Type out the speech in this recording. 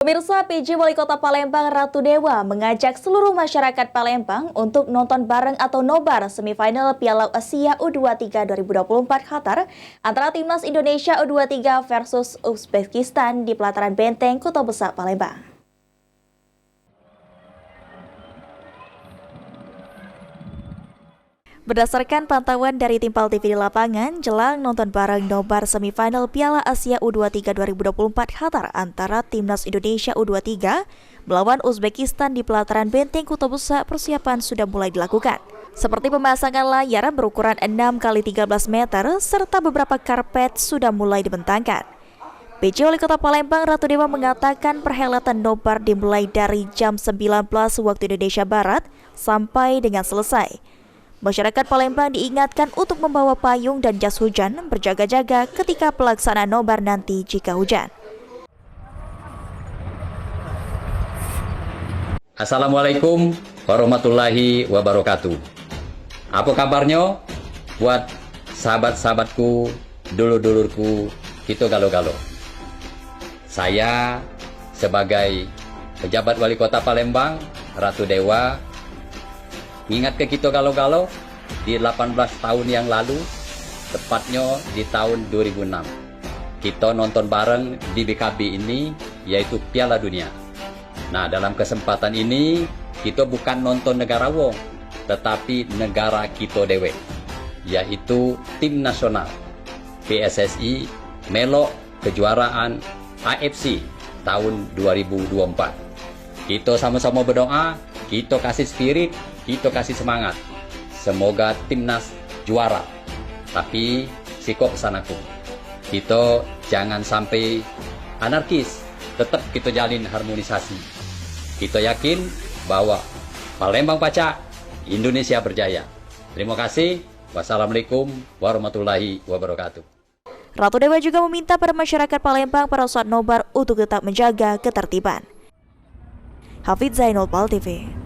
Pemirsa, PJ Wali Kota Palembang Ratu Dewa mengajak seluruh masyarakat Palembang untuk nonton bareng atau nobar semifinal Piala Asia U23 2024 Qatar antara Timnas Indonesia U23 versus Uzbekistan di pelataran Benteng Kota Besar Palembang. Berdasarkan pantauan dari tim Pal TV di lapangan, jelang nonton bareng nobar semifinal Piala Asia U23 2024 Qatar antara Timnas Indonesia U23 melawan Uzbekistan di pelataran Benteng Kota Besar, persiapan sudah mulai dilakukan. Seperti pemasangan layar berukuran 6x13 meter serta beberapa karpet sudah mulai dibentangkan. PJ Wali Kota Palembang Ratu Dewa mengatakan perhelatan nobar dimulai dari jam 19 waktu Indonesia Barat sampai dengan selesai. Masyarakat Palembang diingatkan untuk membawa payung dan jas hujan berjaga-jaga ketika pelaksanaan nobar nanti jika hujan. Assalamualaikum warahmatullahi wabarakatuh. Apa kabarnya buat sahabat-sahabatku, dulur-dulurku, kita galo-galo. Saya sebagai pejabat Wali Kota Palembang, Ratu Dewa, ingat ke kita galau-galau di 18 tahun yang lalu, tepatnya di tahun 2006. Kita nonton bareng di BKB ini, yaitu Piala Dunia. Nah, dalam kesempatan ini, kita bukan nonton negara wong, tetapi negara kita dewe, yaitu tim nasional PSSI melok kejuaraan AFC tahun 2024. Kita sama-sama berdoa, kita kasih spirit, kita kasih semangat. Semoga timnas juara. Tapi sikok sanaku. Kita jangan sampai anarkis. Tetap kita jalin harmonisasi. Kita yakin bahwa Palembang Pacak, Indonesia berjaya. Terima kasih. Wassalamualaikum warahmatullahi wabarakatuh. Ratu Dewa juga meminta para masyarakat Palembang pada saat nobar untuk tetap menjaga ketertiban. Hafidz Zainul, Pal TV.